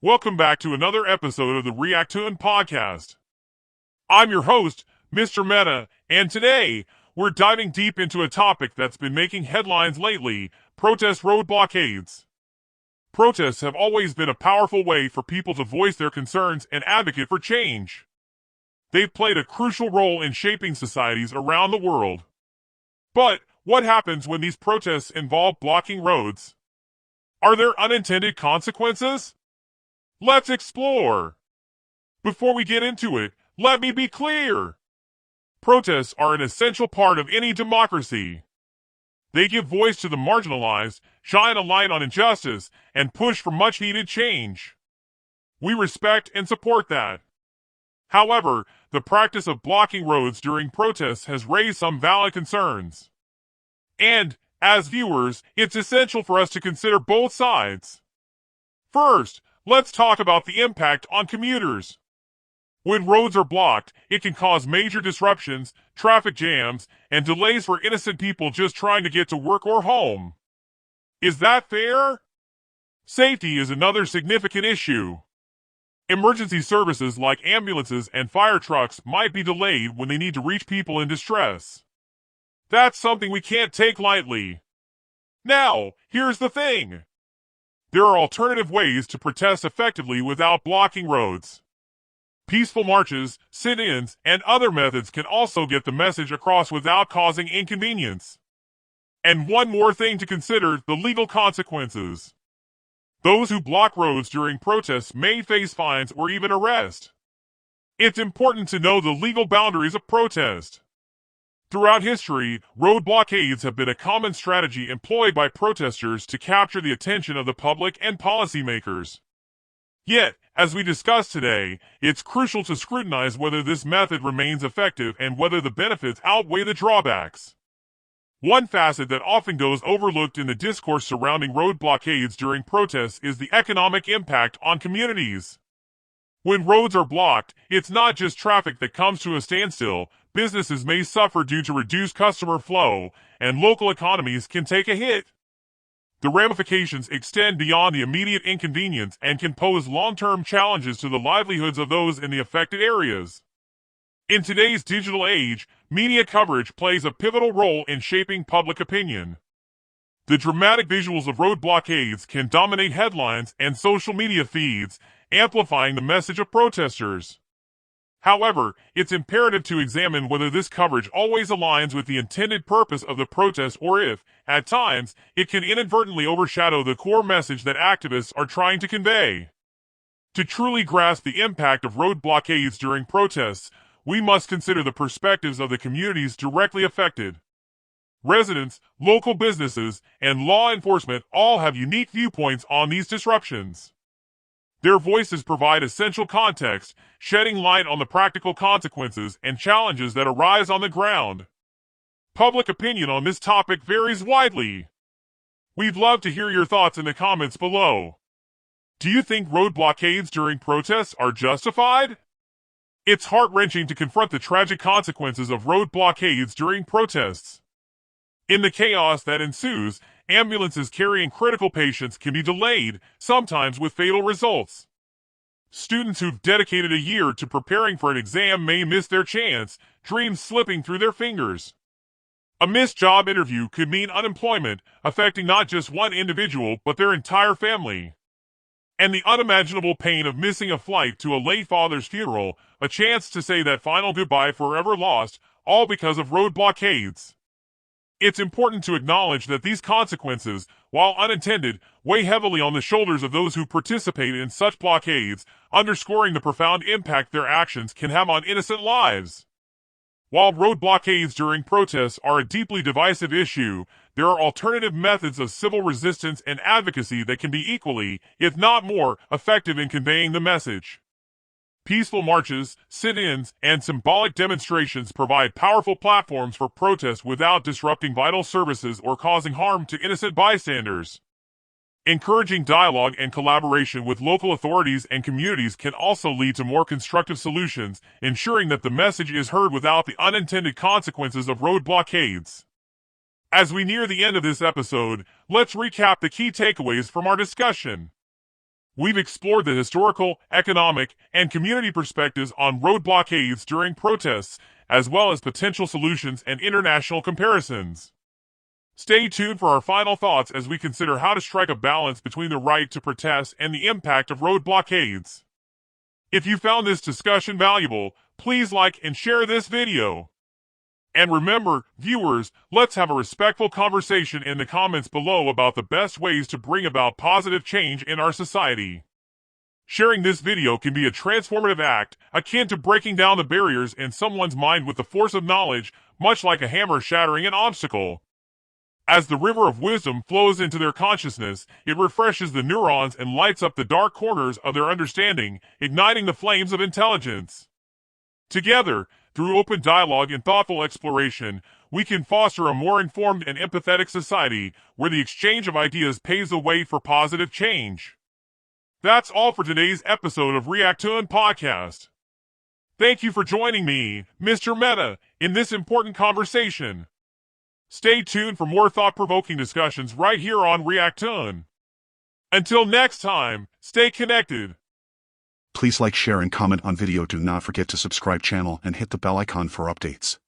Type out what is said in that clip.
Welcome back to another episode of the Reactoon podcast. I'm your host, Mr. Meta, and today we're diving deep into a topic that's been making headlines lately: protest road blockades. Protests have always been a powerful way for people to voice their concerns and advocate for change. They've played a crucial role in shaping societies around the world. But what happens when these protests involve blocking roads? Are there unintended consequences? Let's explore. Before we get into it, let me be clear. Protests are an essential part of any democracy. They give voice to the marginalized, shine a light on injustice, and push for much-needed change. We respect and support that. However, the practice of blocking roads during protests has raised some valid concerns. And, as viewers, it's essential for us to consider both sides. First, let's talk about the impact on commuters. When roads are blocked, it can cause major disruptions, traffic jams, and delays for innocent people just trying to get to work or home. Is that fair? Safety is another significant issue. Emergency services like ambulances and fire trucks might be delayed when they need to reach people in distress. That's something we can't take lightly. Now, here's the thing. There are alternative ways to protest effectively without blocking roads. Peaceful marches, sit-ins, and other methods can also get the message across without causing inconvenience. And one more thing to consider: the legal consequences. Those who block roads during protests may face fines or even arrest. It's important to know the legal boundaries of protest. Throughout history, road blockades have been a common strategy employed by protesters to capture the attention of the public and policymakers. Yet, as we discuss today, it's crucial to scrutinize whether this method remains effective and whether the benefits outweigh the drawbacks. One facet that often goes overlooked in the discourse surrounding road blockades during protests is the economic impact on communities. When roads are blocked, it's not just traffic that comes to a standstill. Businesses may suffer due to reduced customer flow, and local economies can take a hit. The ramifications extend beyond the immediate inconvenience and can pose long-term challenges to the livelihoods of those in the affected areas. In today's digital age, media coverage plays a pivotal role in shaping public opinion. The dramatic visuals of road blockades can dominate headlines and social media feeds, amplifying the message of protesters. However, it's imperative to examine whether this coverage always aligns with the intended purpose of the protest, or if, at times, it can inadvertently overshadow the core message that activists are trying to convey. To truly grasp the impact of road blockades during protests, we must consider the perspectives of the communities directly affected. Residents, local businesses, and law enforcement all have unique viewpoints on these disruptions. Their voices provide essential context, shedding light on the practical consequences and challenges that arise on the ground. Public opinion on this topic varies widely. We'd love to hear your thoughts in the comments below. Do you think road blockades during protests are justified? It's heart-wrenching to confront the tragic consequences of road blockades during protests. In the chaos that ensues, ambulances carrying critical patients can be delayed, sometimes with fatal results. Students who've dedicated a year to preparing for an exam may miss their chance, dreams slipping through their fingers. A missed job interview could mean unemployment, affecting not just one individual but their entire family. And the unimaginable pain of missing a flight to a late father's funeral, a chance to say that final goodbye forever lost, all because of road blockades. It's important to acknowledge that these consequences, while unintended, weigh heavily on the shoulders of those who participate in such blockades, underscoring the profound impact their actions can have on innocent lives. While road blockades during protests are a deeply divisive issue, there are alternative methods of civil resistance and advocacy that can be equally, if not more, effective in conveying the message. Peaceful marches, sit-ins, and symbolic demonstrations provide powerful platforms for protest without disrupting vital services or causing harm to innocent bystanders. Encouraging dialogue and collaboration with local authorities and communities can also lead to more constructive solutions, ensuring that the message is heard without the unintended consequences of road blockades. As we near the end of this episode, let's recap the key takeaways from our discussion. We've explored the historical, economic, and community perspectives on road blockades during protests, as well as potential solutions and international comparisons. Stay tuned for our final thoughts as we consider how to strike a balance between the right to protest and the impact of road blockades. If you found this discussion valuable, please like and share this video. And remember, viewers, let's have a respectful conversation in the comments below about the best ways to bring about positive change in our society. Sharing this video can be a transformative act, akin to breaking down the barriers in someone's mind with the force of knowledge, much like a hammer shattering an obstacle. As the river of wisdom flows into their consciousness, it refreshes the neurons and lights up the dark corners of their understanding, igniting the flames of intelligence. Together, through open dialogue and thoughtful exploration, we can foster a more informed and empathetic society where the exchange of ideas paves the way for positive change. That's all for today's episode of Reactoon Podcast. Thank you for joining me, Mr. Meta, in this important conversation. Stay tuned for more thought-provoking discussions right here on Reactoon. Until next time, stay connected. Please like, share, and comment on video. Do not forget to subscribe channel and hit the bell icon for updates.